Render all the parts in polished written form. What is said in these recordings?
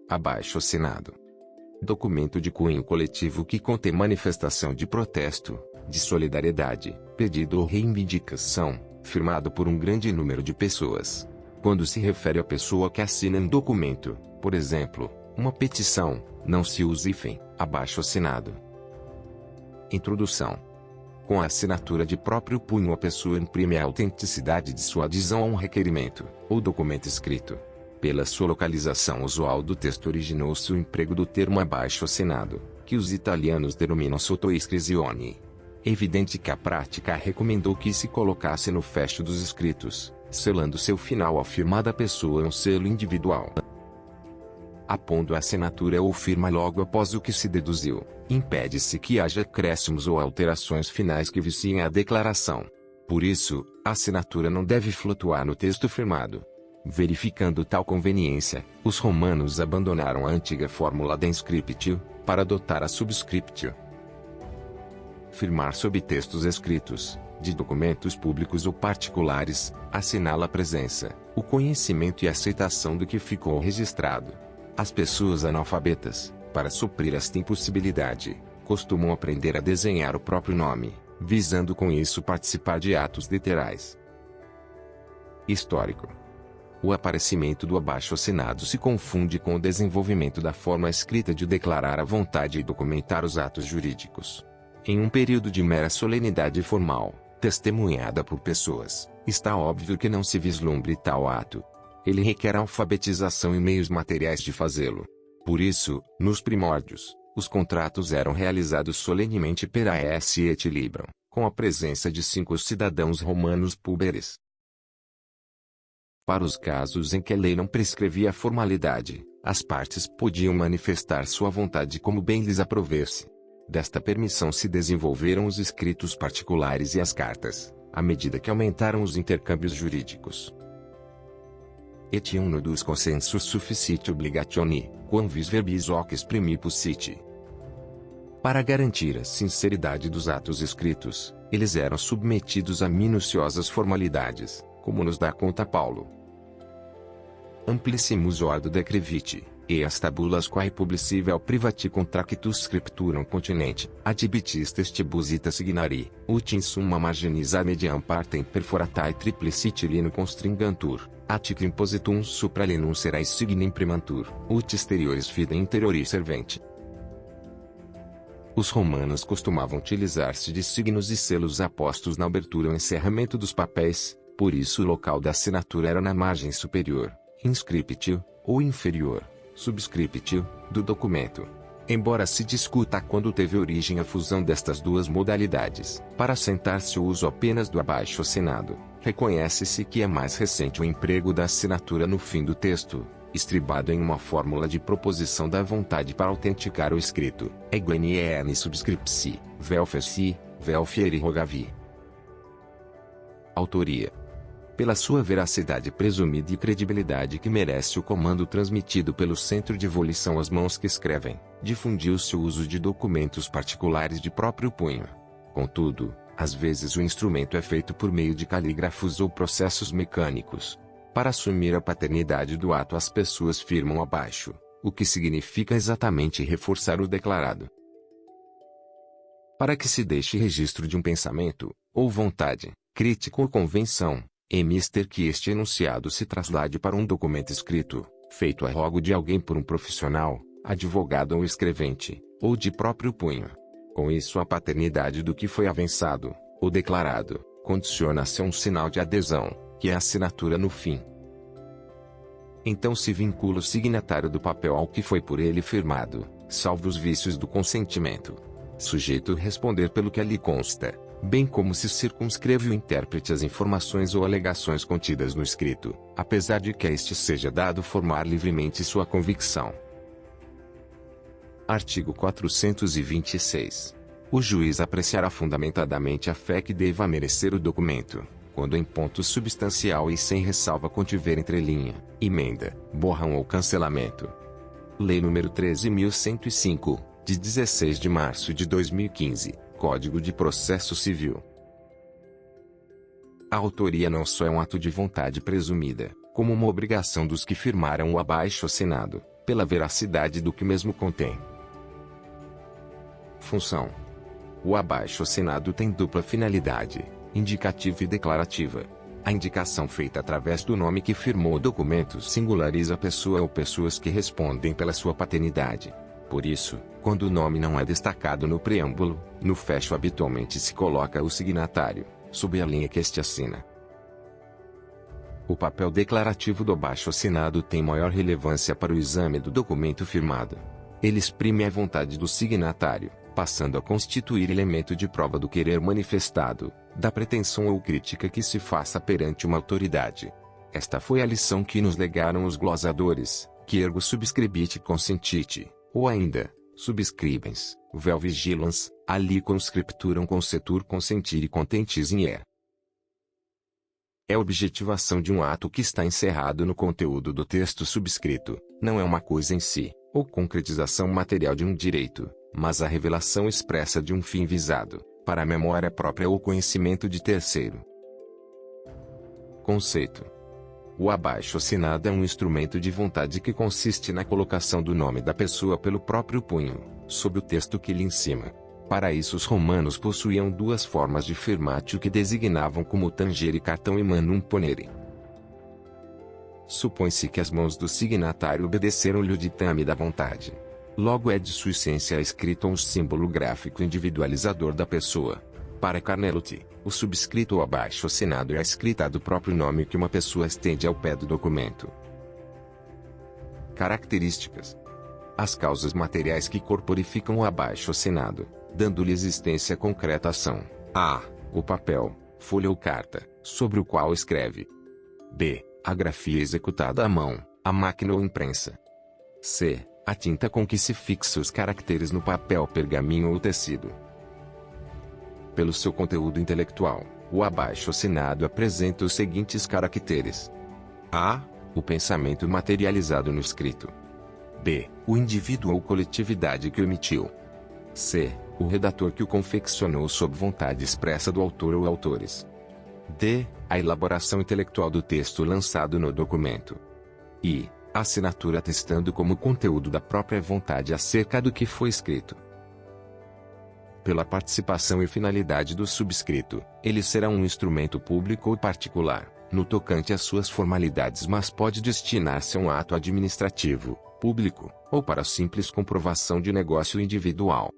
Abaixo-assinado. Documento de cunho coletivo que contém manifestação de protesto, de solidariedade, pedido ou reivindicação, firmado por um grande número de pessoas. Quando se refere à pessoa que assina um documento, por exemplo, uma petição, não se usa hífen, abaixo-assinado. Introdução. Com a assinatura de próprio punho, a pessoa imprime a autenticidade de sua adesão a um requerimento, ou documento escrito. Pela sua localização usual do texto, originou-se o emprego do termo abaixo-assinado, que os italianos denominam sottoiscrizione. É evidente que a prática recomendou que se colocasse no fecho dos escritos, selando seu final a firma da pessoa um selo individual. Apondo a assinatura ou firma logo após o que se deduziu, impede-se que haja acréscimos ou alterações finais que viciem a declaração. Por isso, a assinatura não deve flutuar no texto firmado. Verificando tal conveniência, os romanos abandonaram a antiga fórmula da inscriptio, para adotar a subscriptio. Firmar sob textos escritos, de documentos públicos ou particulares, assinala a presença, o conhecimento e a aceitação do que ficou registrado. As pessoas analfabetas, para suprir esta impossibilidade, costumam aprender a desenhar o próprio nome, visando com isso participar de atos literais. Histórico. O aparecimento do abaixo-assinado se confunde com o desenvolvimento da forma escrita de declarar a vontade e documentar os atos jurídicos. Em um período de mera solenidade formal, testemunhada por pessoas, está óbvio que não se vislumbre tal ato. Ele requer alfabetização e meios materiais de fazê-lo. Por isso, nos primórdios, os contratos eram realizados solenemente pera esse et libram, com a presença de 5 cidadãos romanos púberes. Para os casos em que a lei não prescrevia a formalidade, as partes podiam manifestar sua vontade como bem lhes aprouver-se. Desta permissão se desenvolveram os escritos particulares e as cartas, à medida que aumentaram os intercâmbios jurídicos. Et uno dos consensus sufficit obligationi, quam vis verbis hoc exprimi possit. Para garantir a sinceridade dos atos escritos, eles eram submetidos a minuciosas formalidades, como nos dá conta Paulo. Amplissimus ordo decrevit, eas tabulas quae publicivel privati contractus scripturam continente, adhibitis testibus ita signari, ut in summa marginis a mediam partem perforatae triplicit lino constringantur, atque impositum supra linum serais signa imprimantur, ut exteriores fidem interioris servente. Os romanos costumavam utilizar-se de signos e selos apostos na abertura ou encerramento dos papéis, por isso o local da assinatura era na margem superior, inscriptio, ou inferior, subscriptio, do documento. Embora se discuta quando teve origem a fusão destas duas modalidades, para assentar-se o uso apenas do abaixo-assinado, reconhece-se que é mais recente o emprego da assinatura no fim do texto, estribado em uma fórmula de proposição da vontade para autenticar o escrito, egueniene subscripsi, vel feci, vel fieri rogavi. Autoria. Pela sua veracidade presumida e credibilidade que merece o comando transmitido pelo centro de volição às mãos que escrevem, difundiu-se o uso de documentos particulares de próprio punho. Contudo, às vezes o instrumento é feito por meio de calígrafos ou processos mecânicos. Para assumir a paternidade do ato, as pessoas firmam abaixo, o que significa exatamente reforçar o declarado. Para que se deixe registro de um pensamento, ou vontade, crítica ou convenção, é mister que este enunciado se traslade para um documento escrito, feito a rogo de alguém por um profissional, advogado ou escrevente, ou de próprio punho. Com isso, a paternidade do que foi avançado, ou declarado, condiciona-se a um sinal de adesão, que é a assinatura no fim. Então se vincula o signatário do papel ao que foi por ele firmado, salvo os vícios do consentimento. Sujeito a responder pelo que ali consta, bem como se circunscreve o intérprete às informações ou alegações contidas no escrito, apesar de que a este seja dado formar livremente sua convicção. Artigo 426. O juiz apreciará fundamentadamente a fé que deva merecer o documento, quando em ponto substancial e sem ressalva contiver entrelinha, emenda, borrão ou cancelamento. Lei nº 13.105, de 16 de março de 2015, Código de Processo Civil. A autoria não só é um ato de vontade presumida, como uma obrigação dos que firmaram o abaixo-assinado, pela veracidade do que mesmo contém. Função: o abaixo-assinado tem dupla finalidade, indicativa e declarativa. A indicação feita através do nome que firmou o documento singulariza a pessoa ou pessoas que respondem pela sua paternidade. Por isso, quando o nome não é destacado no preâmbulo, no fecho habitualmente se coloca o signatário, sob a linha que este assina. O papel declarativo do abaixo-assinado tem maior relevância para o exame do documento firmado. Ele exprime a vontade do signatário, passando a constituir elemento de prova do querer manifestado, da pretensão ou crítica que se faça perante uma autoridade. Esta foi a lição que nos legaram os glosadores, que ergo subscribite consentite, ou ainda, subscribens, vel vigilans, aliquam scripturam consetur consentir e contentis in é. É a objetivação de um ato que está encerrado no conteúdo do texto subscrito, não é uma coisa em si, ou concretização material de um direito, mas a revelação expressa de um fim visado, para a memória própria ou conhecimento de terceiro. Conceito: o abaixo-assinado é um instrumento de vontade que consiste na colocação do nome da pessoa pelo próprio punho, sob o texto que lhe em cima. Para isso os romanos possuíam duas formas de firmatio que designavam como tangere e cartão e manum ponere. Supõe-se que as mãos do signatário obedeceram-lhe o ditame da vontade. Logo é de sua essência escrito um símbolo gráfico individualizador da pessoa. Para Carnelotti, o subscrito ou abaixo-assinado é a escrita do próprio nome que uma pessoa estende ao pé do documento. Características: as causas materiais que corporificam o abaixo-assinado, dando-lhe existência concreta a ação. A. O papel, folha ou carta, sobre o qual escreve. B. A grafia executada à mão, a máquina ou imprensa. C. A tinta com que se fixa os caracteres no papel, pergaminho ou tecido. Pelo seu conteúdo intelectual, o abaixo-assinado apresenta os seguintes caracteres: A. O pensamento materializado no escrito. B. O indivíduo ou coletividade que o emitiu. C. O redator que o confeccionou sob vontade expressa do autor ou autores. D. A elaboração intelectual do texto lançado no documento. I. A assinatura atestando como conteúdo da própria vontade acerca do que foi escrito. Pela participação e finalidade do subscrito, ele será um instrumento público ou particular, no tocante às suas formalidades, mas pode destinar-se a um ato administrativo, público, ou para simples comprovação de negócio individual.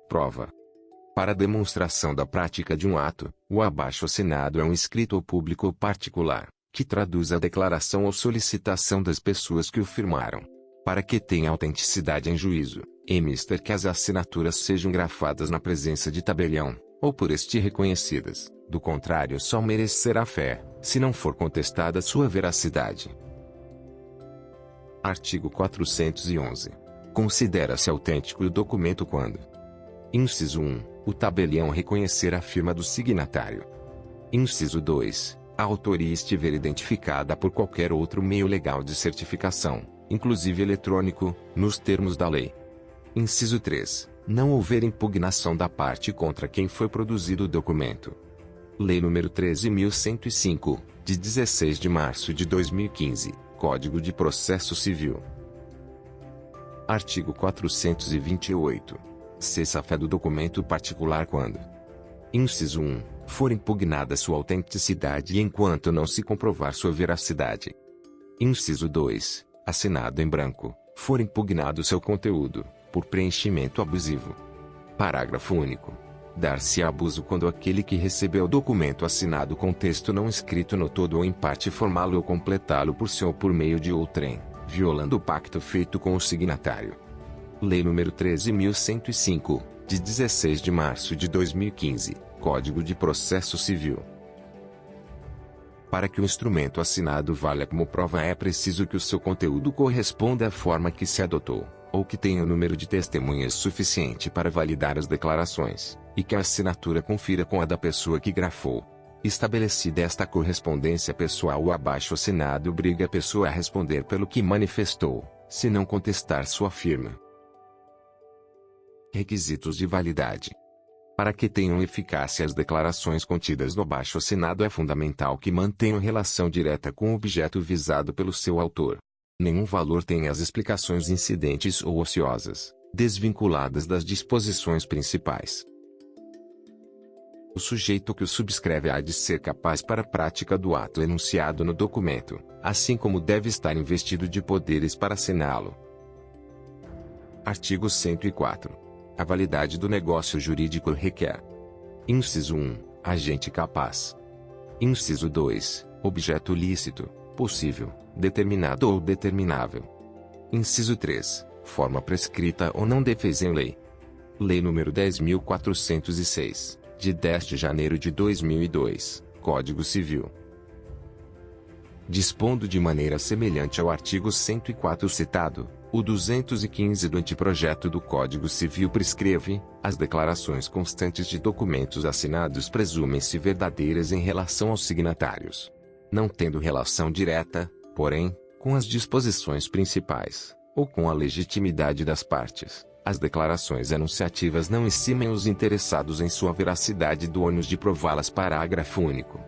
Prova: para a demonstração da prática de um ato, o abaixo-assinado é um escrito ou público ou particular, que traduz a declaração ou solicitação das pessoas que o firmaram. Para que tenha autenticidade em juízo, é mister que as assinaturas sejam grafadas na presença de tabelião, ou por este reconhecidas, do contrário só merecerá fé, se não for contestada sua veracidade. Artigo 411. Considera-se autêntico o documento quando: inciso 1. O tabelião reconhecer a firma do signatário. Inciso 2. A autoria estiver identificada por qualquer outro meio legal de certificação, inclusive eletrônico, nos termos da lei. Inciso 3. Não houver impugnação da parte contra quem foi produzido o documento. Lei nº 13.105, de 16 de março de 2015, Código de Processo Civil. Artigo 428. Cessa-fé do documento particular quando: inciso 1. For impugnada sua autenticidade e enquanto não se comprovar sua veracidade. Inciso 2. Assinado em branco, for impugnado seu conteúdo, por preenchimento abusivo. Parágrafo único. Dar-se abuso quando aquele que recebeu o documento assinado com texto não escrito no todo ou em parte formá-lo ou completá-lo por si ou por meio de outrem, violando o pacto feito com o signatário. Lei nº 13.105, de 16 de março de 2015, Código de Processo Civil. Para que o instrumento assinado valha como prova é preciso que o seu conteúdo corresponda à forma que se adotou, ou que tenha o número de testemunhas suficiente para validar as declarações, e que a assinatura confira com a da pessoa que grafou. Estabelecida esta correspondência pessoal, o abaixo-assinado obriga a pessoa a responder pelo que manifestou, se não contestar sua firma. Requisitos de validade. Para que tenham eficácia as declarações contidas no abaixo-assinado é fundamental que mantenham relação direta com o objeto visado pelo seu autor. Nenhum valor tem as explicações incidentes ou ociosas, desvinculadas das disposições principais. O sujeito que o subscreve há de ser capaz para a prática do ato enunciado no documento, assim como deve estar investido de poderes para assiná-lo. Artigo 104. A validade do negócio jurídico requer: inciso 1, agente capaz. Inciso 2, objeto lícito, possível, determinado ou determinável. Inciso 3, forma prescrita ou não defesa em lei. Lei nº 10.406, de 10 de janeiro de 2002, Código Civil. Dispondo de maneira semelhante ao artigo 104 citado, o 215 do anteprojeto do Código Civil prescreve: as declarações constantes de documentos assinados presumem-se verdadeiras em relação aos signatários. Não tendo relação direta, porém, com as disposições principais, ou com a legitimidade das partes, as declarações enunciativas não eximem os interessados em sua veracidade do ônus de prová-las. Parágrafo único.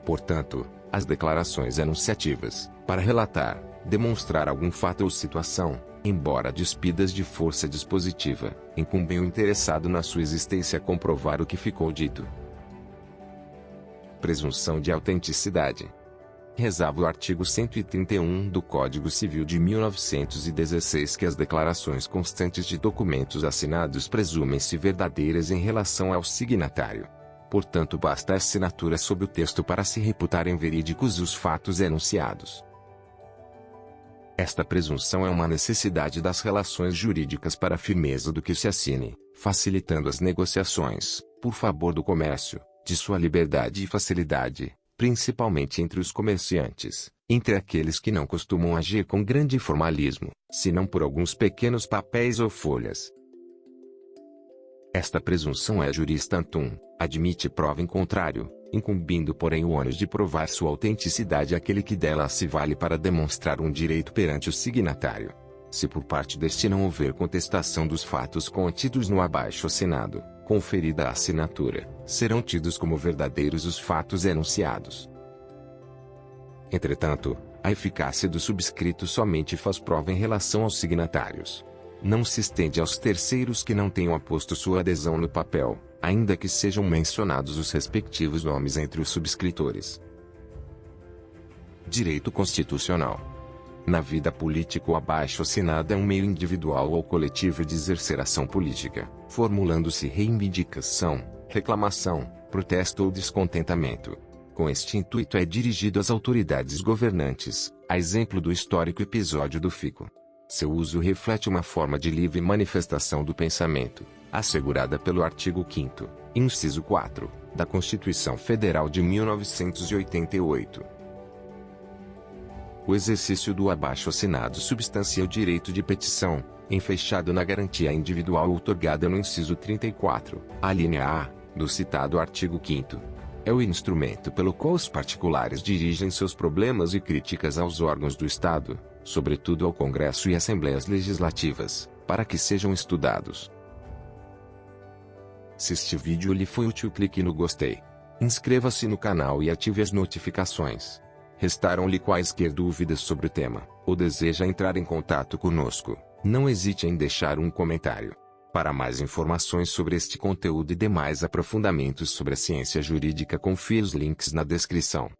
Portanto, as declarações enunciativas, para relatar, demonstrar algum fato ou situação, embora despidas de força dispositiva, incumbem o interessado na sua existência comprovar o que ficou dito. Presunção de autenticidade. Rezava o artigo 131 do Código Civil de 1916 que as declarações constantes de documentos assinados presumem-se verdadeiras em relação ao signatário. Portanto, basta a assinatura sob o texto para se reputarem verídicos os fatos enunciados. Esta presunção é uma necessidade das relações jurídicas para a firmeza do que se assine, facilitando as negociações, por favor do comércio, de sua liberdade e facilidade, principalmente entre os comerciantes, entre aqueles que não costumam agir com grande formalismo, senão por alguns pequenos papéis ou folhas. Esta presunção é juris tantum, admite prova em contrário, incumbindo porém o ônus de provar sua autenticidade àquele que dela se vale para demonstrar um direito perante o signatário. Se por parte deste não houver contestação dos fatos contidos no abaixo-assinado, conferida a assinatura, serão tidos como verdadeiros os fatos enunciados. Entretanto, a eficácia do subscrito somente faz prova em relação aos signatários. Não se estende aos terceiros que não tenham aposto sua adesão no papel, ainda que sejam mencionados os respectivos nomes entre os subscritores. Direito constitucional. Na vida política, o abaixo-assinado é um meio individual ou coletivo de exercer ação política, formulando-se reivindicação, reclamação, protesto ou descontentamento. Com este intuito é dirigido às autoridades governantes, a exemplo do histórico episódio do Fico. Seu uso reflete uma forma de livre manifestação do pensamento, assegurada pelo artigo 5º, inciso 4, da Constituição Federal de 1988. O exercício do abaixo-assinado substancia o direito de petição, enfeixado na garantia individual outorgada no inciso 34, alínea A, do citado artigo 5º. É o instrumento pelo qual os particulares dirigem seus problemas e críticas aos órgãos do Estado, sobretudo ao Congresso e Assembleias Legislativas, para que sejam estudados. Se este vídeo lhe foi útil, clique no gostei. Inscreva-se no canal e ative as notificações. Restaram-lhe quaisquer dúvidas sobre o tema, ou deseja entrar em contato conosco, não hesite em deixar um comentário. Para mais informações sobre este conteúdo e demais aprofundamentos sobre a ciência jurídica, confira os links na descrição.